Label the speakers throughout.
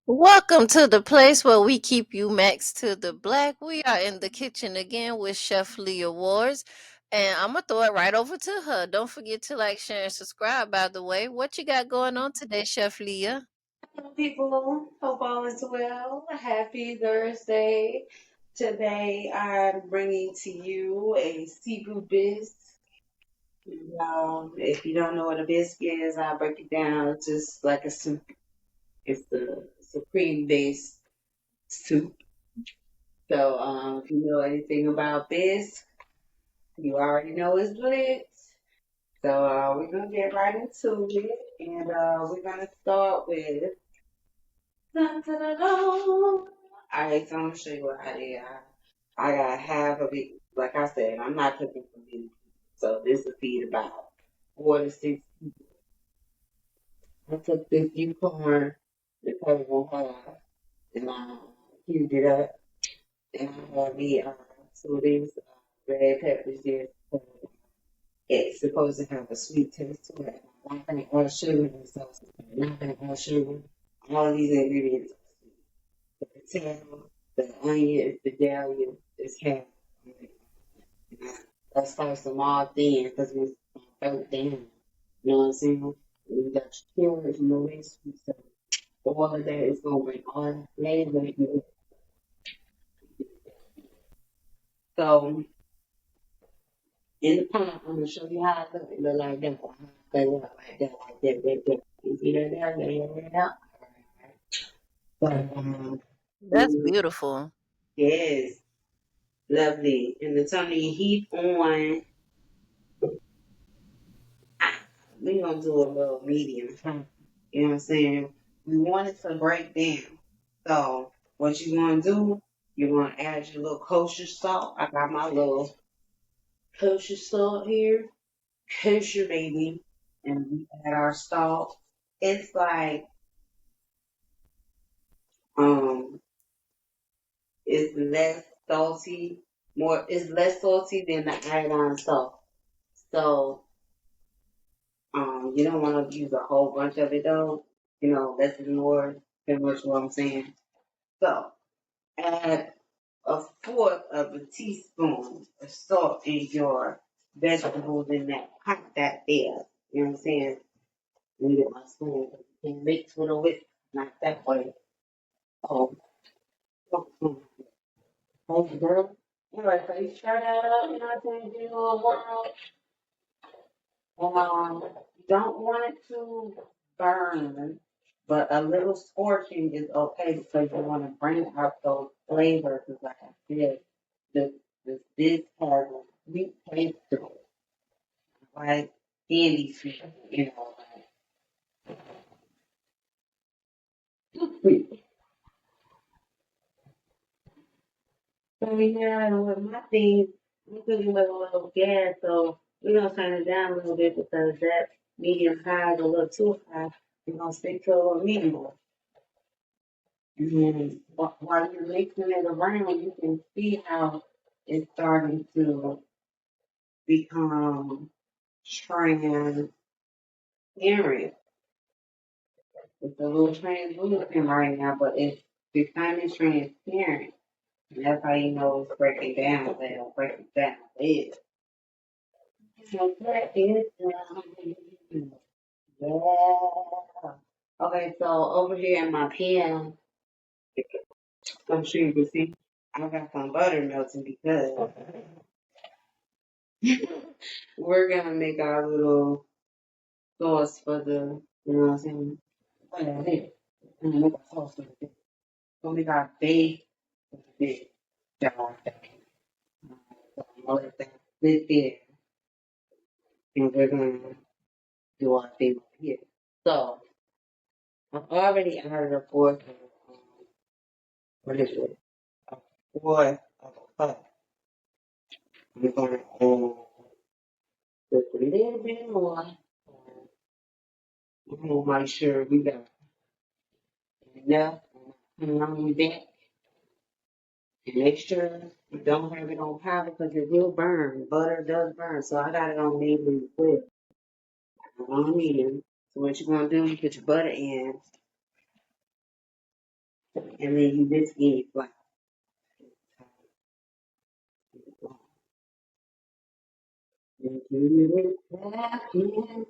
Speaker 1: Welcome to the place where we keep you max to the black. We are in the kitchen again with Chef Lia Wards. And I'm gonna throw it right over to her. Don't forget to like, share, and subscribe, by the way. What you got going on today, Chef Leah?
Speaker 2: Hello, people. Hope all is well. Happy Thursday. Today, I'm bringing to you a seafood bisque. If you don't know what a bisque is, I'll break it down. It's just like it's the supreme based soup. So, if you know anything about bisque, you already know it's lit. So, we're gonna get right into it, and we're gonna start with. Dun, dun, dun, dun. All right, so I'm gonna show you what I did. I got half of it. Like I said, I'm not cooking for many people, so this will feed about 4 to 6. I took this unicorn, the table half, and I cubed it up, and I had me so these red peppers here. It's supposed to have a sweet taste to it. I'm not gonna add sugar and stuff. I'm not gonna add sugar. All of these ingredients. The potato, the onion, the dahlia, is half. Let's slice them all thin because we throw it down. You know what I'm saying? You got your carrots and the rest. So all of that is going to bring all that flavor in it. So in the pot, I'm going to show you how it look. It look like that. They look like that, like that, like that. You see that there? They right out. So,
Speaker 1: That's beautiful.
Speaker 2: yes, lovely. And the turn the heat on. We're gonna do a little medium. You know what I'm saying? We want it to break down. So what you gonna do, you're gonna add your little kosher salt. I got my little kosher salt here. Kosher baby. And we add our salt. It's like um it's less salty, more it's less salty than the iodine salt. So you don't wanna use a whole bunch of it though. Less is more, pretty much what I'm saying. So add a fourth of a teaspoon of salt in your vegetables in that pot that there. You know what I'm saying? Let me get my spoon. You can mix with a whisk, not that way. Oh, hey girl. Anyway, so you stir that up, you know what I'm saying? Give it a little whirl. And you don't want it to burn, but a little scorching is okay because you want to bring out those flavors. Because like I said, this has a sweet taste to it, like candy sweet, like sweet. So yeah, and with my thing, I'm cooking with a little gas, so we're gonna turn it down a little bit because that medium high is a little too high. We're gonna stick to a little medium. And then while you're mixing it around, you can see how it's starting to become transparent. It's a little translucent right now, but it's becoming transparent. And that's how you know it's breaking down well, breaking down well. So that is, yeah. Okay, so over here in my pan, I'm sure you can see, I got some butter melting because we're gonna make our little sauce for the, you know what I'm saying? Oh, yeah, there. I'm gonna make a sauce for the big. So we got bake for the big jar thing. So I'm gonna let that sit there, and we're gonna do our thing over here. So I've already added a fourth of, what is it? A fourth of a cup. I'm gonna add just a little bit more. I'm gonna make sure we got enough. And on that, and make sure you don't have it on powder because it will burn. Butter does burn, so I got it on medium well. On medium. So what you're gonna do? You put your butter in, And then you mix in your flour. And you mix that in.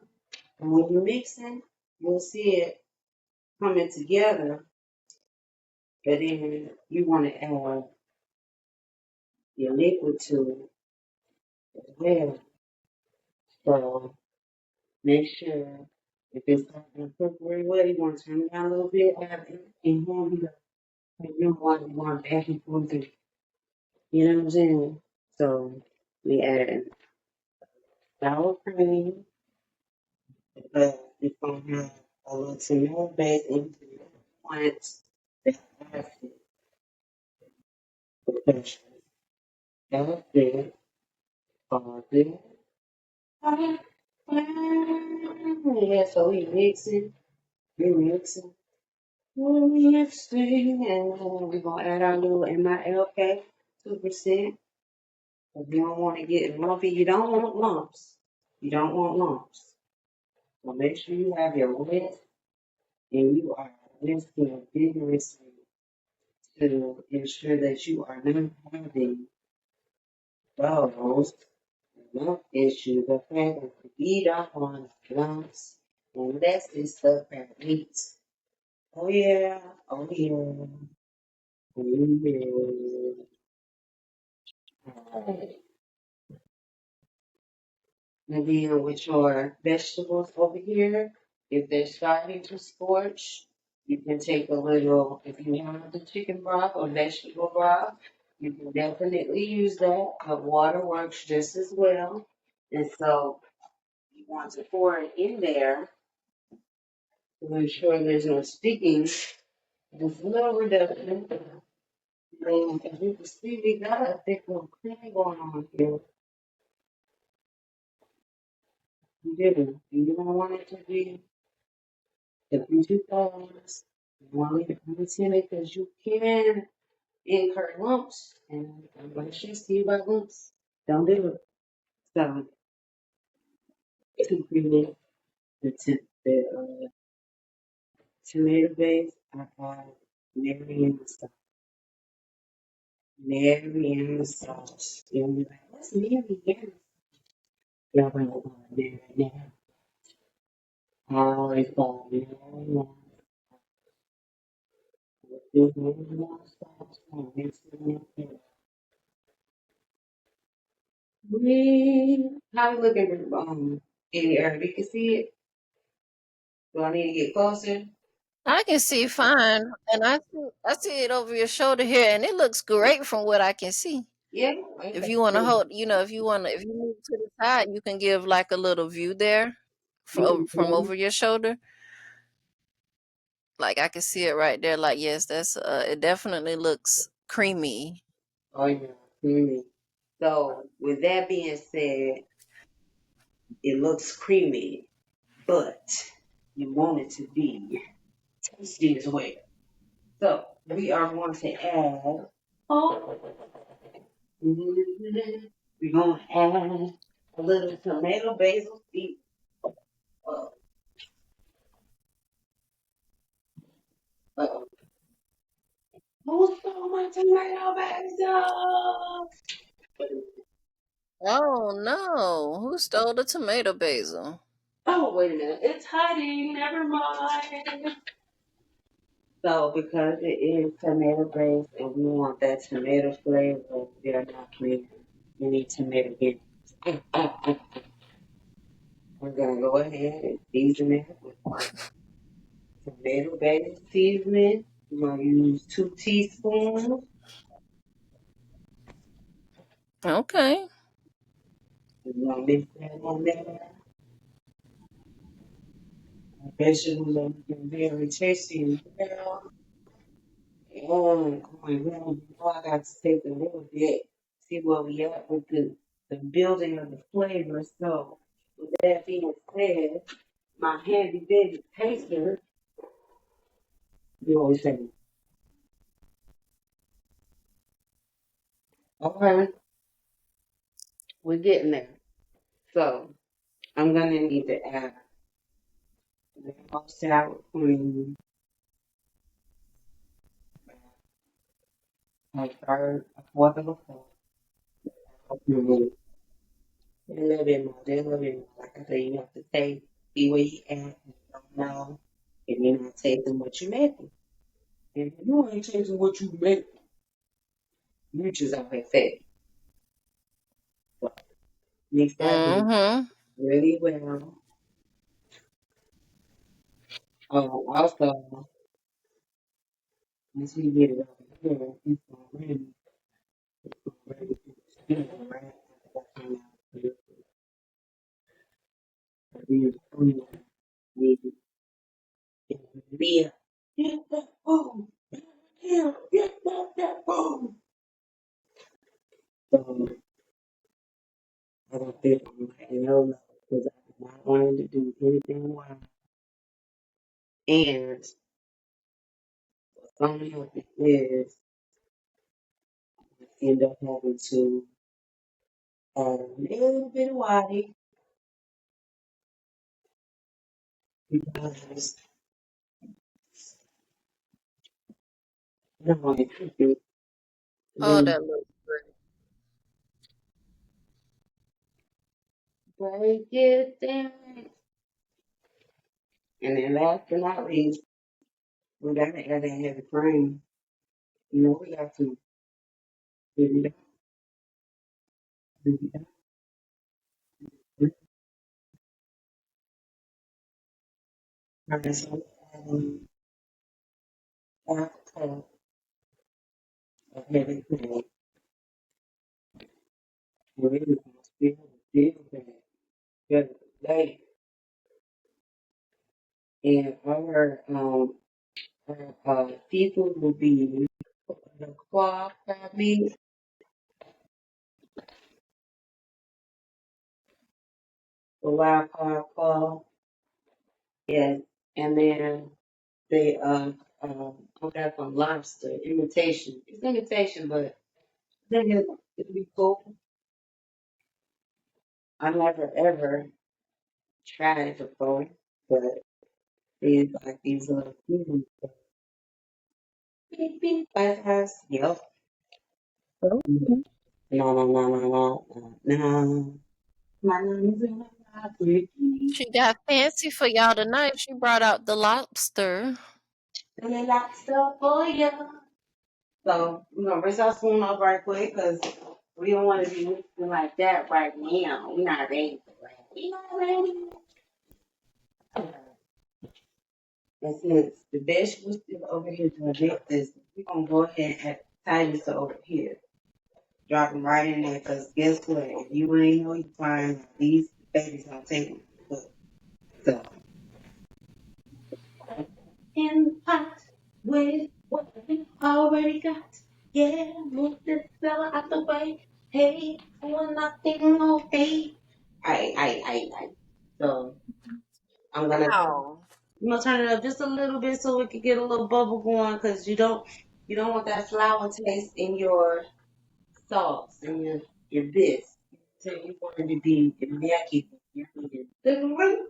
Speaker 2: And when you're mixing, you'll see it coming together. But then you want to add your liquid to it as well. So make sure if it's not going to cook very well, you want to turn it down a little bit, add it in here. You don't want to go back and forth. You know what I'm saying? So we add sour cream, but it's going to have a little tomato base into it once that acid because that's it. All good. Yeah, so we mixing, we mixing, and we're going to add our little MILK 2%. If you don't want to get lumpy, you don't want lumps. You don't want lumps. So make sure you have your whisk and you are whisking vigorously to ensure that you are not having those lump issues. Okay, and feed up on lumps and that's the stuff that eats. Oh yeah, oh yeah, oh yeah. Alright. And then with your vegetables over here, if they're starting to scorch, you can take a little, if you have the chicken broth or vegetable broth, you can definitely use that. Hot water works just as well. And so you want to pour it in there to ensure there's no sticking. Just a little reduction. And as you can see, we got a thick little cream going on here. You didn't. You don't want it to be if you too fast, you want to leave it unattended because you can incur lumps. And I'm going to stress to you about lumps. Don't do it. So, to prevent the tomato base, I have Mary and the sauce. Mary and the sauce. You'll be like, what's Mary and the sauce? Y'all going to Mary now. I always call Mary and the sauce. How you looking in the area? You can see it. Do I need to get closer?
Speaker 1: I can see fine, and I see it over your shoulder here, and it looks great from what I can see.
Speaker 2: Yeah.
Speaker 1: If
Speaker 2: Okay.
Speaker 1: you want to
Speaker 2: Cool.
Speaker 1: hold, if you move to the side, you can give like a little view there from
Speaker 2: Mm-hmm.
Speaker 1: over your shoulder. Like I can see it right there. Like yes, that's it. Definitely looks creamy.
Speaker 2: Oh yeah. Mm. So with that being said, it looks creamy, but you want it to be tasty as well. So we are going to add. Oh. We're going to add a little tomato basil seed. Uh, uh, who stole my tomato basil?
Speaker 1: Oh no! Who stole the tomato basil?
Speaker 2: Oh, wait a minute. It's hiding. Never mind. So, because it is tomato based and we want that tomato flavor, we are not putting any tomato in. We're going to go ahead and season it with tomato based seasoning. We're going to use 2 teaspoons.
Speaker 1: Okay.
Speaker 2: We're going to mix that on there. Vegetables are looking very tasty as well. Oh my God, you know I got to take a little bit, see where we at with the building of the flavor. So, with that being said, my handy dandy taster, you always say, okay, we're getting there. So, I'm going to need to add more sour cream, a third, a fourth of a cup. Mhm. A little bit more, just a little bit more. Like I said, you have to taste, see where you at. You don't know if you're not tasting what you're making. And if you ain't tasting what you make, you just out here fat. So mix that in
Speaker 1: Mm-hmm.
Speaker 2: really well. Also, once we get it over here, it's already ready to spin, right? After that time out, we need to be get that food. Get that food. So I don't feel I'm like no love because I do not want to do anything wild. And some of it is I end up having to add a little bit of water because I don't want to keep it.
Speaker 1: Oh,
Speaker 2: Then
Speaker 1: that looks great.
Speaker 2: break it down. And then last but not least, we gotta add that heavy cream. You know, we got to do that, do that, do that. So, half a cup of heavy cream. We're gonna feel that. Good day. And our seafood will be the claw crab meat, the wild card claw, yes, and then the I got some lobster imitation. It's imitation, but I think it'll be cool. I never ever tried it before, but it's like these little beep beep beep lighthouse. Yep. No, no, no, no, no, no, no. My name is Ricky.
Speaker 1: She got fancy for y'all tonight. She brought out the lobster.
Speaker 2: And they got stuff for you. So we're gonna rinse our spoon off right quick because we don't want to be mixing like that right now. We're not ready for that. We're not ready. And since the vegetables still over here to inject this, we're gonna go ahead and tie this over here. Drop them right in there because guess what? If you ain't know you find these babies gonna take them. So in the pot with what we already got. Yeah, move this fella out the way. Hey, for nothing, okay. I. So
Speaker 1: Wow.
Speaker 2: I'm gonna turn it up just a little bit so we can get a little bubble going because you don't want that flour taste in your sauce and your bisque. So you want it to be immaculate. You need it.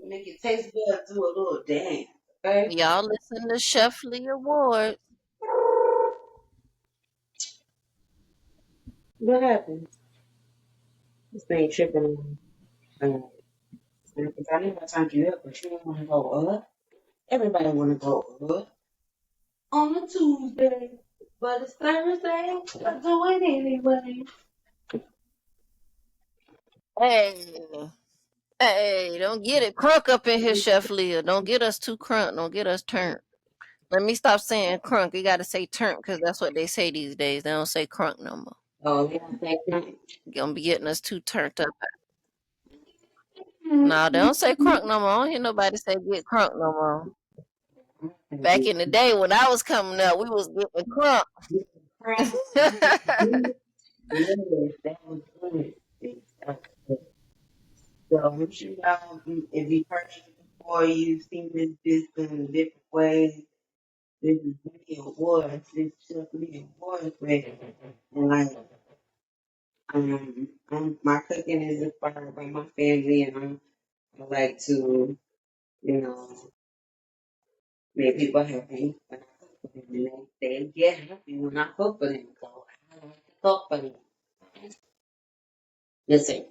Speaker 2: Make it taste good, do a little dance, okay?
Speaker 1: Y'all listen to Chef Lia Wards.
Speaker 2: What happened? This thing tripping on because I need to turn you up, but you don't want to go up. Everybody want to go up on a Tuesday, but it's Thursday. I do it anyway.
Speaker 1: Hey. Hey, don't get it crunk up in here, Chef Leah. Don't get us too crunk. Don't get us turned. Let me stop saying crunk. You got to say turnt because that's what they say these days. They don't say crunk no more.
Speaker 2: Oh, yeah, thank you.
Speaker 1: Gonna be getting us too turned up. No, they don't say crunk no more. I don't hear nobody say get crunk no more. Back in the day when I was coming up, we was getting crunk.
Speaker 2: Yes, that was good. So I'm sure y'all, if you purchased it before, you've seen this in different ways. This is really awards. This should be awards ready. And like, my cooking is inspired by my family, and I like to, you know, make people happy. And they get happy when I cook for them. So I like to cook for them. Listen.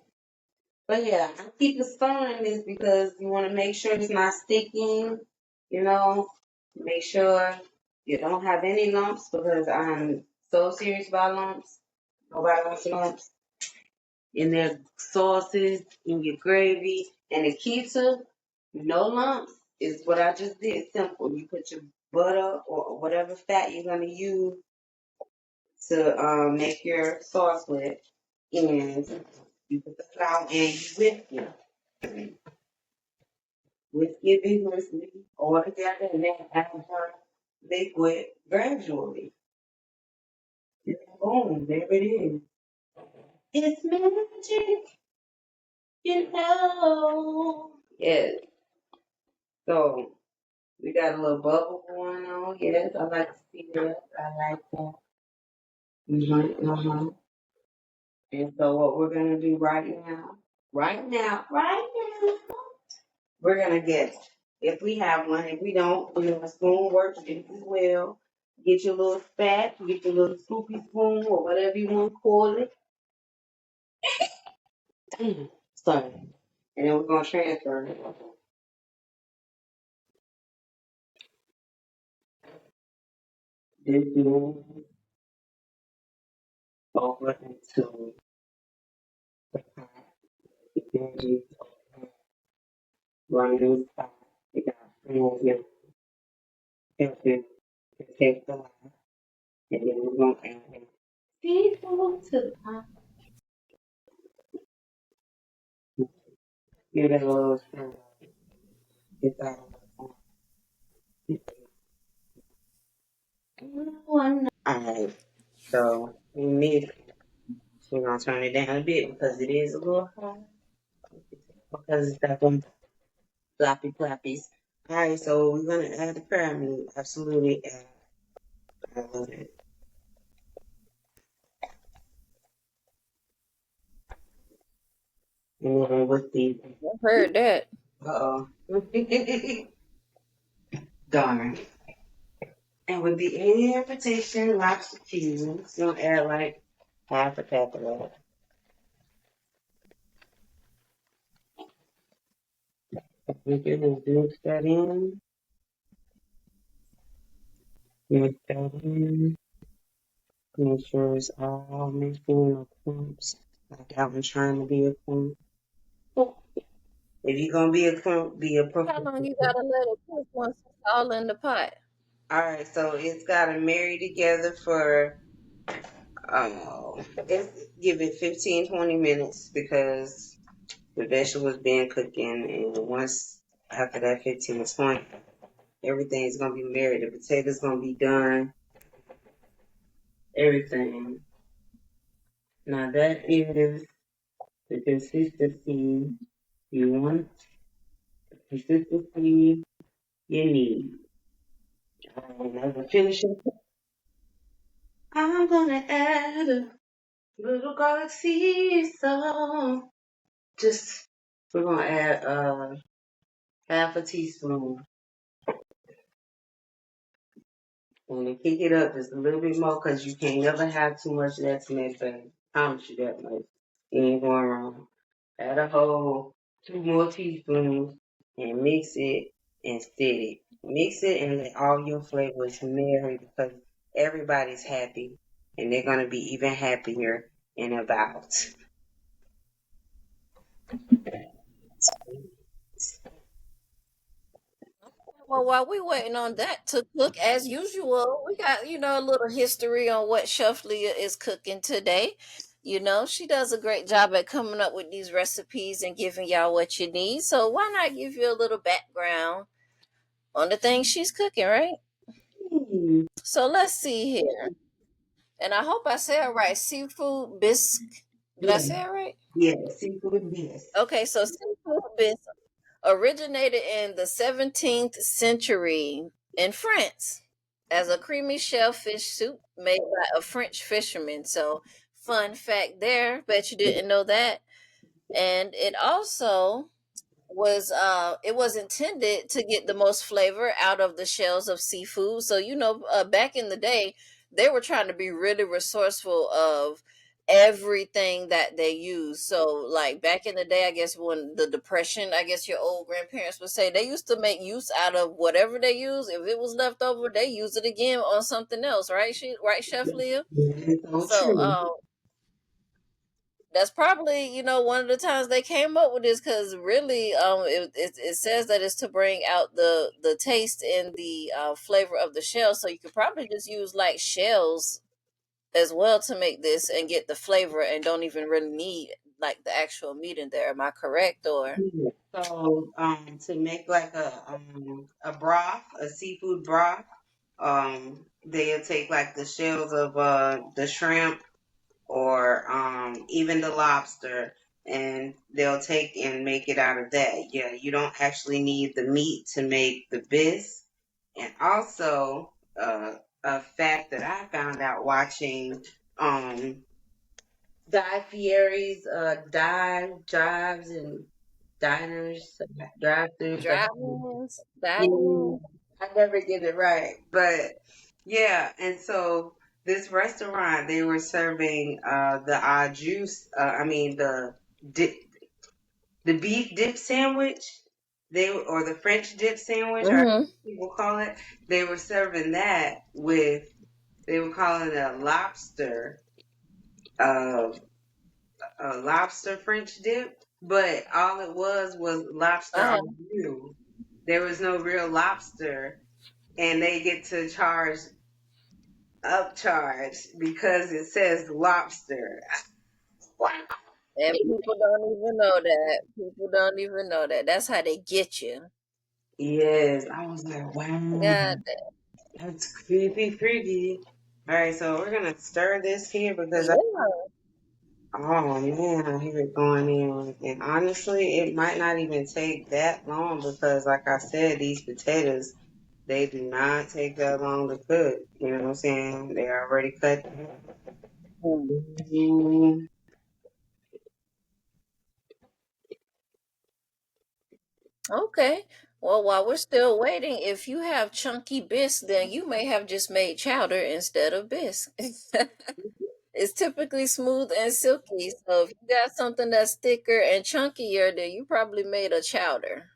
Speaker 2: But yeah, I keep it stirring this because you want to make sure it's not sticking, you know, make sure you don't have any lumps because I'm so serious about lumps. Nobody wants lumps in their sauces, in your gravy. And the key to no lumps is what I just did. Simple. You put your butter or whatever fat you're going to use to make your sauce with, and you put the flour and you whip it. Whisk it vigorously all together and then add the liquid gradually. And boom, there it is. It's magic, you know. Yes. So we got a little bubble going on. Yes, I like to see that. I like that. And so what we're gonna do right now, we're gonna get, if we have one, if we don't, a spoon works just as well. Get your little spat, get your little scoopy spoon or whatever you want to call it. Sorry. And then we're gonna transfer this spoon over into the pot. The veggies running in the pot. We got friends here, helping to take the line. And then we're gonna add in seafood to the pot. Give it a little stir. Get that on the pot. Alright, so we mix. We're gonna turn it down a bit because it is a little hot. Because it's got them floppy ploppies. Alright, so we're gonna add the crab meat. Absolutely add all of it. And then with the
Speaker 1: I heard that.
Speaker 2: uh darn. And with the invitation lobster cubes, you'll add like half a pack of that. We can just mix that in. Mix that in. Make sure it's all mixed in the clumps. Like I was trying to be a clump. If you're gonna be a clump, be a
Speaker 1: How
Speaker 2: perfect
Speaker 1: long you
Speaker 2: clump.
Speaker 1: gotta let it cook once it's all in the pot?
Speaker 2: Alright, so it's gotta marry together for it's give it 15-20 minutes because the vegetables been cooking, and once after that 15 to 20, everything's gonna be married. The potatoes gonna be done, everything. Now that is the consistency you want, the consistency you need. And as I finish it, I'm gonna add a little garlic sea salt. Just we're gonna add half a teaspoon and then kick it up just a little bit more because you can't never have too much of that tomato paste. I promise you that much. You ain't going wrong. Add a whole 2 more teaspoons and mix it and stir it. Mix it and let all your flavors marry because everybody's happy and they're gonna be even happier in about.
Speaker 1: Well, while we waiting on that to cook, as usual, we got a little history on what Chef Leah is cooking today. She does a great job at coming up with these recipes and giving y'all what you need. So why not give you a little background on the things she's cooking, right?
Speaker 2: Hmm.
Speaker 1: So let's see here, and I hope I said it right. Seafood bisque. Did I
Speaker 2: Yeah,
Speaker 1: say it right?
Speaker 2: yeah, seafood bisque.
Speaker 1: Okay, so seafood bisque originated in the 17th century in France as a creamy shellfish soup made by a French fisherman. So, fun fact there, bet you didn't know that. And it also was it was intended to get the most flavor out of the shells of seafood. So back in the day, they were trying to be really resourceful of everything that they used. So like back in the day, I guess when the depression, I guess your old grandparents would say they used to make use out of whatever they use. If it was left over, they use it again on something else, right? Right, Chef Leah?
Speaker 2: It's so
Speaker 1: So
Speaker 2: true.
Speaker 1: that's probably one of the times they came up with this, because really it says that it's to bring out the taste and the flavor of the shell, so you could probably just use like shells as well to make this and get the flavor, and don't even really need like the actual meat in there. Am I correct? Or
Speaker 2: Yeah. So, to make like a broth, a seafood broth, they'll take like the shells of the shrimp or even the lobster, and they'll take and make it out of that. Yeah, you don't actually need the meat to make the bisque. And also, a fact that I found out watching Guy Fieri's dive drives and diners, drive throughs.
Speaker 1: drive-ins,
Speaker 2: Yeah,
Speaker 1: dining.
Speaker 2: I never get it right, but yeah. And so this restaurant, they were serving the juice. I mean dip, the beef dip sandwich. Or the French dip sandwich, or
Speaker 1: Mm-hmm.
Speaker 2: people call it. They were serving that with. They were calling it uh, a lobster French dip, but all it was lobster
Speaker 1: Uh-huh.
Speaker 2: on you. There was no real lobster, and they get to upcharge because it says lobster. Wow.
Speaker 1: And people don't even know that. People don't even know that. That's how they get you.
Speaker 2: Yes, I was like, wow,
Speaker 1: God.
Speaker 2: that's creepy, freaky. All right, so we're gonna stir this here because
Speaker 1: Yeah.
Speaker 2: oh man, I hear it going in. And honestly, it might not even take that long because, like I said, these potatoes, they do not take that long to cook. You know what I'm saying? They already cut. Mm,
Speaker 1: Okay. Well, while we're still waiting, if you have chunky bisque, then you may have just made chowder instead of bisque. It's typically smooth and silky. So if you got something that's thicker and chunkier, then you probably made a chowder.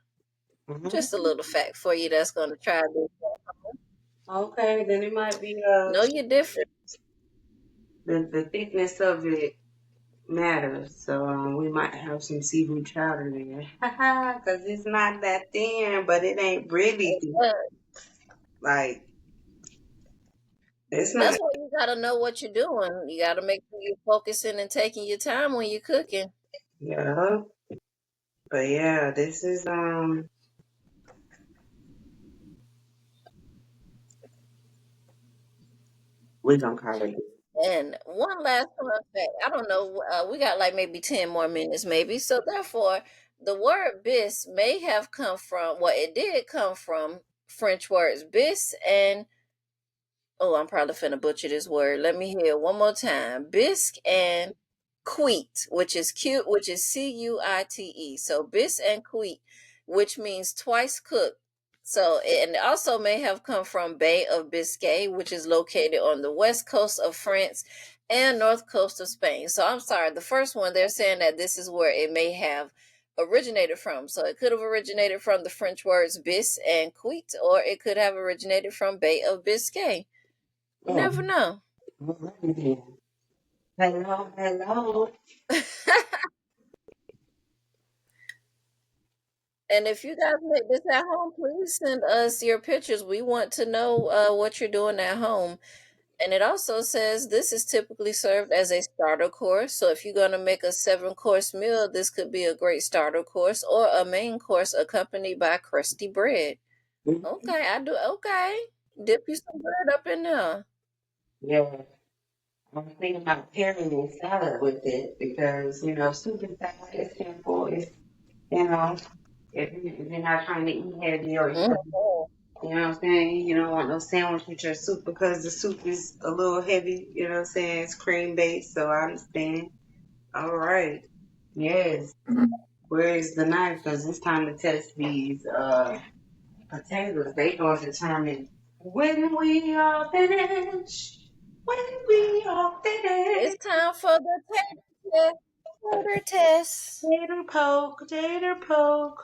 Speaker 1: Just a
Speaker 2: mhm.
Speaker 1: little fact for you that's going to try this.
Speaker 2: Okay, then it might be
Speaker 1: Know you're different.
Speaker 2: the thickness of it matters. So we might have some seafood chowder there. Because it's not that thin, but it ain't really thin.
Speaker 1: Uh,
Speaker 2: Like, it's
Speaker 1: That's
Speaker 2: not.
Speaker 1: why you got to know what you're doing. You got to make sure you're focusing and taking your time when you're cooking.
Speaker 2: Yeah. But yeah, this is we gonna call it.
Speaker 1: And one last fun fact, I don't know, we got like maybe 10 more minutes, maybe. So, therefore, the word bis may have come from, well, it did come from French words bis and, oh, I'm probably finna butcher this word. Let me hear it one more time. Bisque and cuite, which is cute, which is cuite. So bis and cuite, which means twice cooked. So, and it also may have come from Bay of Biscay, which is located on the west coast of France and north coast of Spain. So I'm sorry, the first one, they're saying that this is where it may have originated from. So it could have originated from the French words bis and cuite, or it could have originated from Bay of Biscay. You
Speaker 2: Oh,
Speaker 1: never know.
Speaker 2: hello, hello.
Speaker 1: And if you guys make this at home, please send us your pictures. We want to know what you're doing at home. And it also says this is typically served as a starter course. So if you're going to make a 7-course meal, this could be a great starter course or a main course accompanied by crusty bread. Okay, I do. Okay. Dip you some bread up in there.
Speaker 2: Yeah, I was thinking about pairing a salad with it because soup and salad is simple. It's if you're not trying to eat heavy or
Speaker 1: Mhm.
Speaker 2: you know what I'm saying, you don't want no sandwich with your soup because the soup is a little heavy. You know what I'm saying? It's cream based, so I understand. All right. Yes. Where's the knife? Because it's time to test these potatoes. They gonna determine when we are finished. When we are
Speaker 1: It's
Speaker 2: finished.
Speaker 1: time for the tater test. Tater test.
Speaker 2: Tater poke, tater poke.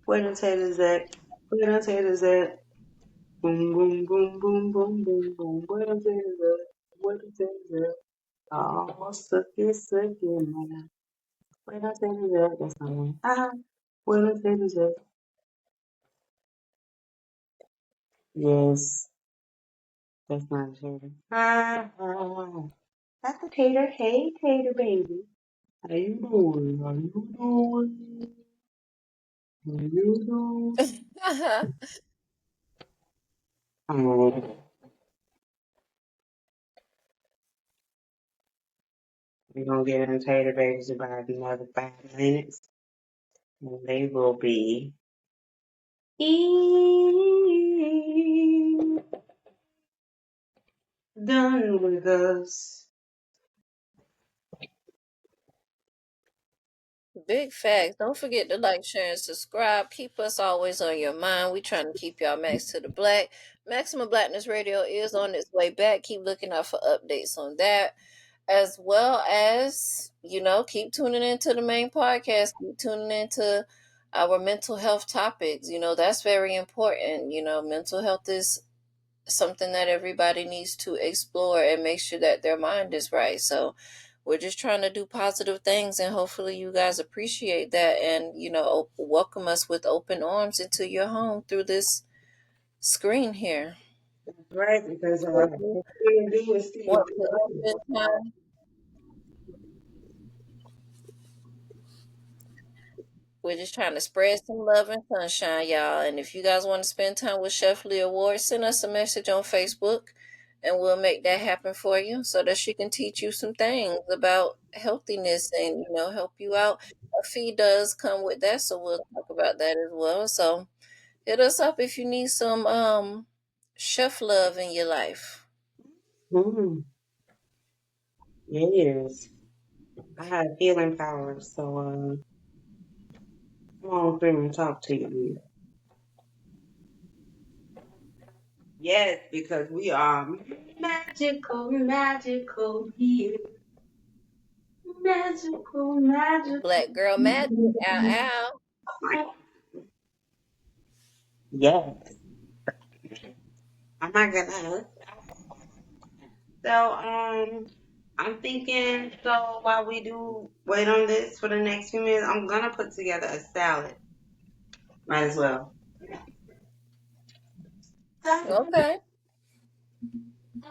Speaker 2: Where the taters at? Where the taters at? Boom, boom, boom, boom, boom, boom, boom. Where the taters at? Where the taters at? Oh, suck it, man. Where the taters at? That's not one. Ah, where the taters at? Yes, that's not a tater. Ah, ah. That's a tater. Hey, tater baby. How you doing? How you doing? How you doing? Oh, we're gonna give them tater babies about another 5 minutes, and they will be done with us.
Speaker 1: Big facts. Don't forget to like, share, and subscribe. Keep us always on your mind. We trying to keep y'all max to the black. Maximum Blackness Radio is on its way back. Keep looking out for updates on that. As well as, keep tuning into the main podcast. Keep tuning into our mental health topics. That's very important. Mental health is something that everybody needs to explore and make sure that their mind is right. So we're just trying to do positive things, and hopefully you guys appreciate that and welcome us with open arms into your home through this screen here.
Speaker 2: Right, because
Speaker 1: So if
Speaker 2: what
Speaker 1: you
Speaker 2: we do is still
Speaker 1: want
Speaker 2: be
Speaker 1: to
Speaker 2: open.
Speaker 1: spend time, we're just trying to spread some love and sunshine, y'all. And if you guys want to spend time with Chef Lia Wards, send us a message on Facebook and we'll make that happen for you so that she can teach you some things about healthiness and, help you out. A fee does come with that, so we'll talk about that as well. So hit us up if you need some chef love in your life.
Speaker 2: Mm, yes, I have healing powers, so come on through and talk to you. Yes, because we are magical, magical here. Magical, magical.
Speaker 1: Black girl magic, ow ow.
Speaker 2: Yes. Oh my goodness. So, I'm thinking, so while we do wait on this for the next few minutes, I'm gonna put together a salad. Might as well.
Speaker 1: Okay.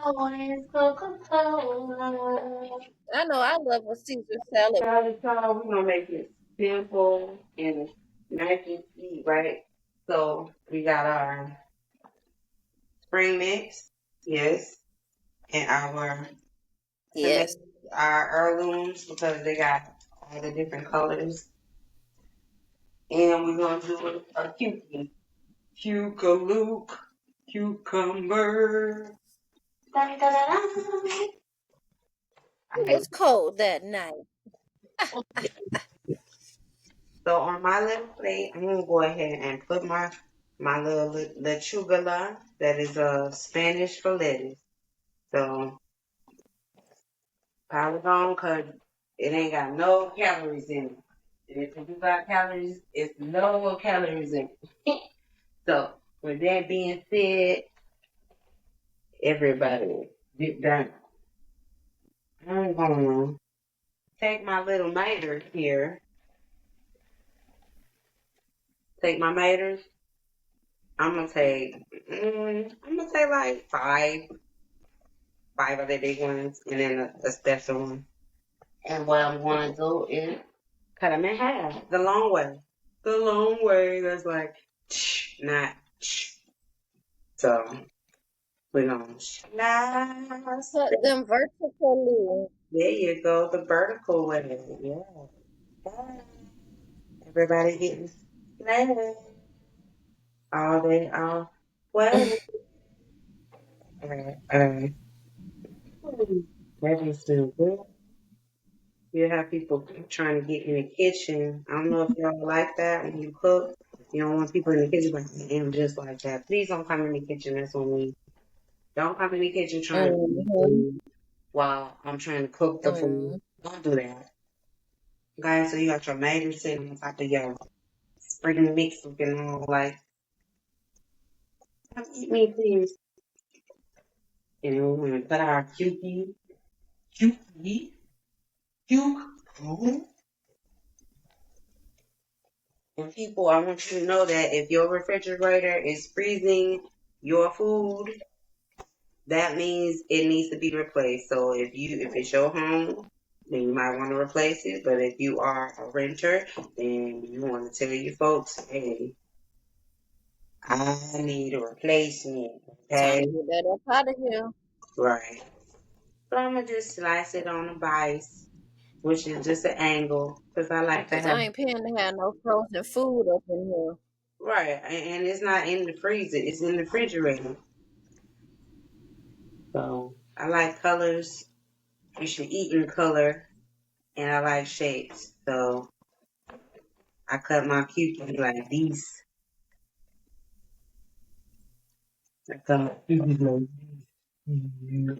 Speaker 2: Always Coca-Cola.
Speaker 1: I know I love a Caesar salad.
Speaker 2: So we're gonna make it simple and nice and sweet, right? So we got our spring mix, yes, and our tomatoes,
Speaker 1: Yes.
Speaker 2: our heirlooms because they got all the different colors. And we're gonna do a cucumber, cucaloop, cucumber. Da, da, da, da.
Speaker 1: It
Speaker 2: Alright,
Speaker 1: was cold that night.
Speaker 2: so on my little plate, I'm gonna go ahead and put my little lechuga that is Spanish for lettuce. So pile it on because it ain't got no calories in it. And if it do got calories, it's no calories in it. So with that being said, everybody get down. I'm gonna take my little miter here. Take my miters. I'm gonna take like five of the big ones, and then a special one. And what I'm gonna do is cut them in half, the long way. The long way. That's like not. So we're gonna slice.
Speaker 1: Cut them vertically.
Speaker 2: There you go, the vertical way. Yeah. Everybody getting slashed all day, all way. That is too good. You have people trying to get in the kitchen. I don't know if y'all like that when you cook. You don't want people in the kitchen like, I am just like that. Please don't come in the kitchen. That's on me. Don't come in the kitchen trying to eat
Speaker 1: Mm-hmm.
Speaker 2: food while I'm trying to cook the food.
Speaker 1: Mm-hmm.
Speaker 2: Don't do that. Guys, so you got your major sitting on top of your spring mix looking all like, come eat me, please. And then we're going to put our cukey, cuke. And people, I want you to know that if your refrigerator is freezing your food, that means it needs to be replaced. So if it's your home, then you might want to replace it. But if you are a renter, then you want to tell your folks, hey, I need a replacement.
Speaker 1: Time
Speaker 2: Okay,
Speaker 1: to get that up out of here.
Speaker 2: right. So I'm gonna just slice it on a bice, which is just an angle, because I like to
Speaker 1: Cause
Speaker 2: have
Speaker 1: I ain't paying to have no frozen food up in here.
Speaker 2: right. And it's not in the freezer; it's in the refrigerator. So I like colors. You should eat in color, and I like shapes. So I cut my cuties like these. I cut my cuties like these.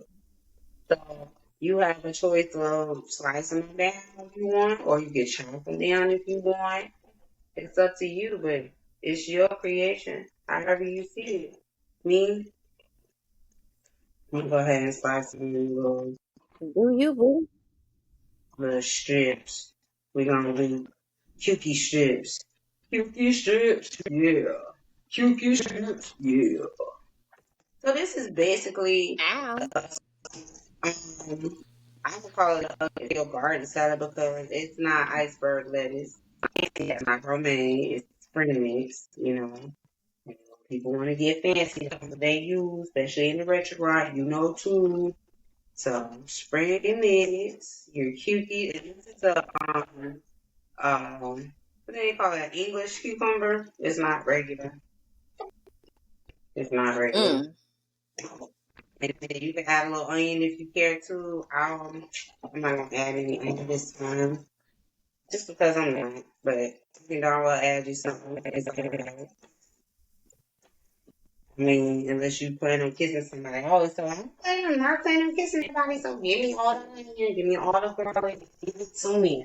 Speaker 2: So you have a choice of slicing them down if you want, or you can chop them down if you want. It's up to you, but it's your creation, however you see it. Me, I'm gonna go ahead and slice them in
Speaker 1: Do you, boo?
Speaker 2: little strips. We're gonna do cookie strips. Cookie strips, yeah. Cookie strips, yeah. So this is basically,
Speaker 1: Ow.
Speaker 2: um, I would call it a real garden salad because it's not iceberg lettuce. It's not romaine. It's spring mix, you know. People want to get fancy. That's what they use, especially in the restaurant, you know, too. So spread your minutes, your cutie. This is a what do they call it? English cucumber. It's not regular. It's not regular.
Speaker 1: Mm.
Speaker 2: And then you can add a little onion if you care to. I'm not gonna add any onion this time, just because I'm not. But you know, I will add you something. It's okay. I mean, unless you plan on kissing somebody. Oh, so I'm not planning on kissing anybody, so give me all the onion, give me all the garlic, give it to me.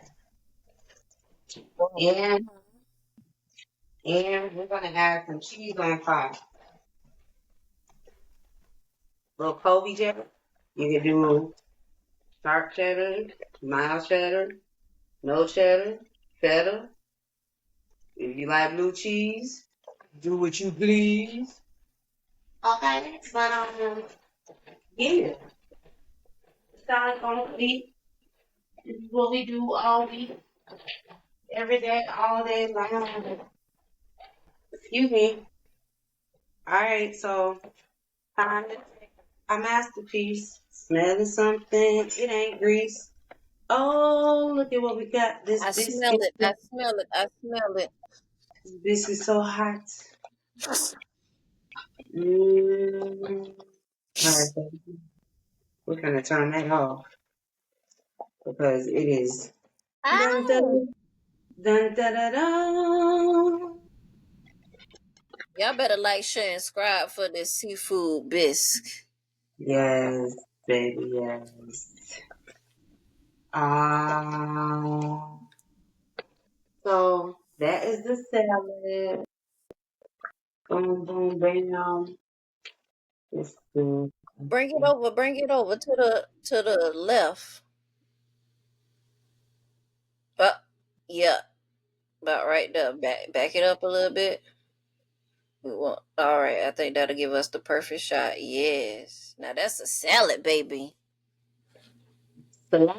Speaker 2: And we're gonna add some cheese on top. Little Colby cheddar. You can do sharp cheddar, mild cheddar, no cheddar, cheddar. If you like blue cheese, do what you please. Okay, but yeah, it's not gonna be. This is what we do all week, every day, all day long. Excuse me. All right, so time to take a masterpiece. Smelling something. It ain't grease. Oh, look at what we got. This
Speaker 1: I smell
Speaker 2: biscuit.
Speaker 1: it. I smell it. I smell it.
Speaker 2: This biscuit's so hot. Mm. All right, so we're gonna turn that off because it is dun dun
Speaker 1: Ow.
Speaker 2: dun dun dun. Dun.
Speaker 1: Y'all better like, share, and subscribe for this seafood bisque.
Speaker 2: Yes, baby, yes. Um, so that is the salad. Boom, boom, bam. It's good.
Speaker 1: Bring it over. Bring it over to the left. Yeah, about right there. Back it up a little bit. We want. All right, I think that'll give us the perfect shot. Yes. Now that's a salad, baby.
Speaker 2: Salad.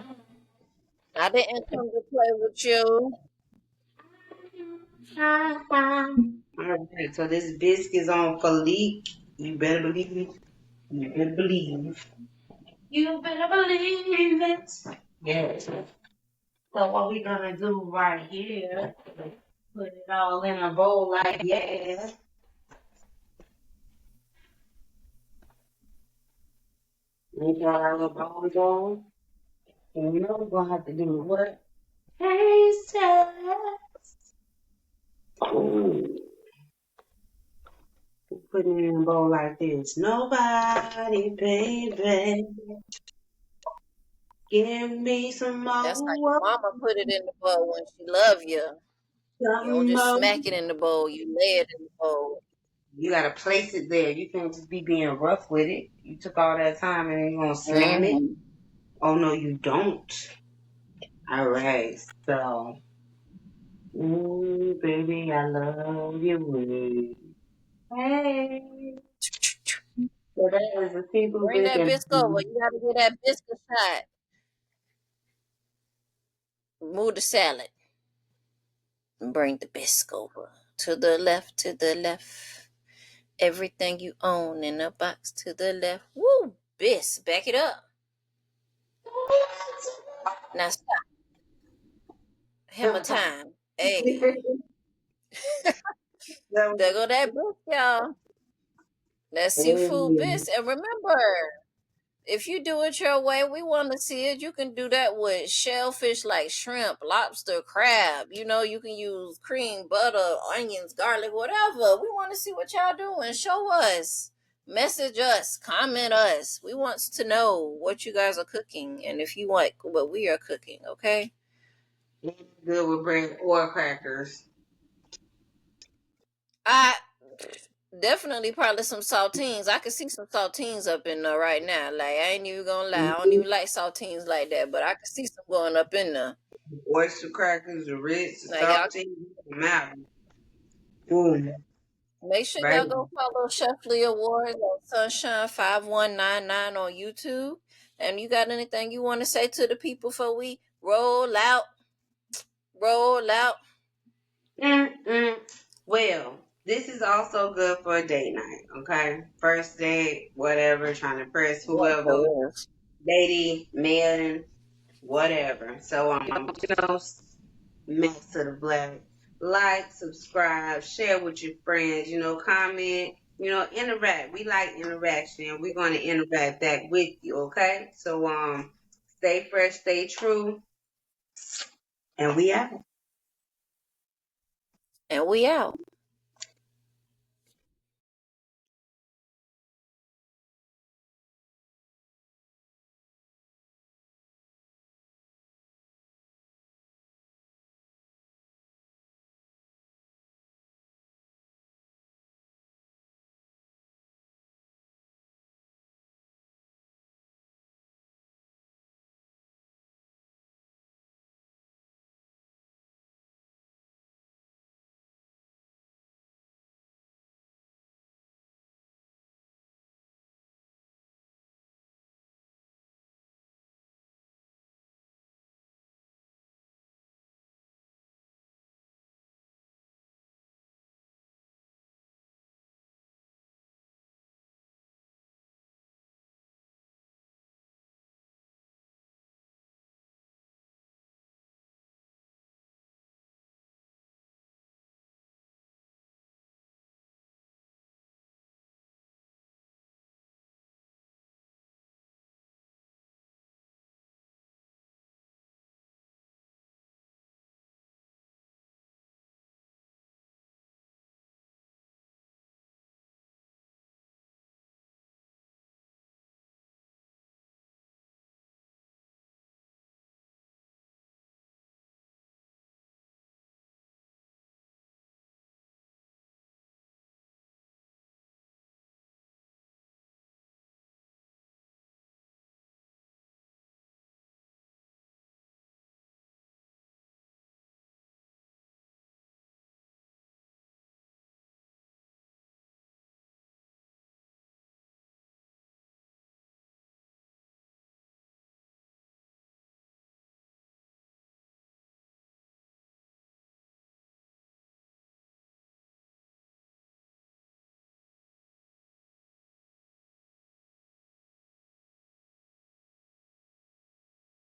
Speaker 1: I didn't come to play with you.
Speaker 2: All right, so this bisque is on fleek. You better believe it. You better believe. You better believe it. Yes. So what we gonna do right here? Put it all in a bowl like yeah. We got our little bowl going. And you know we're gonna have to do what? Taste test. Putting it in a bowl like this. Nobody, baby, give me some
Speaker 1: That's how your
Speaker 2: more,
Speaker 1: mama put it in the bowl when she love you. You don't
Speaker 2: some
Speaker 1: just
Speaker 2: more.
Speaker 1: smack it in the bowl. You lay it in the bowl.
Speaker 2: You gotta place it there. You can't just be being rough with it. You took all that time and then you gonna slam it.
Speaker 1: Hmm.
Speaker 2: Oh no, you don't. All right, so, baby, I love you. Hey, so that is a seafood
Speaker 1: Bring that
Speaker 2: bacon.
Speaker 1: bisque over. You gotta get that bisque shot. Move the salad. Bring the bisque over. To the left, to the left. Everything you own in a box to the left. Woo! Bisque. Back it up. Now stop. Hammer time. Hey. There go that bisque, y'all. That seafood
Speaker 2: Hey.
Speaker 1: bisque. And remember, if you do it your way, we want to see it. You can do that with shellfish like shrimp, lobster, crab. You know, you can use cream, butter, onions, garlic, whatever. We want to see what y'all doing. Show us. Message us. Comment us. We want to know what you guys are cooking and if you like what we are cooking, okay?
Speaker 2: Good with bread or crackers.
Speaker 1: I definitely probably some saltines. I can see some saltines up in there right now. Like I ain't even gonna lie. I don't even like saltines like that, but I can see some going up in there.
Speaker 2: Oyster crackers, the Ritz, the
Speaker 1: Now y'all
Speaker 2: saltine, the mountain. Boom.
Speaker 1: make sure
Speaker 2: Right?
Speaker 1: y'all go follow Chef Lia Wards on Sunshine 5199 on YouTube. And you got anything you want to say to the people before we roll out? Roll out.
Speaker 2: Mm-mm. Well, this is also good for a date night, okay? First date, whatever, trying to press
Speaker 1: Yes,
Speaker 2: whoever,
Speaker 1: it is.
Speaker 2: lady, man, whatever. So, Max to the Black. Like, subscribe, share with your friends, comment, interact. We like interaction. We're going to interact back with you, okay? So, stay fresh, stay true, and we out.
Speaker 1: And we out.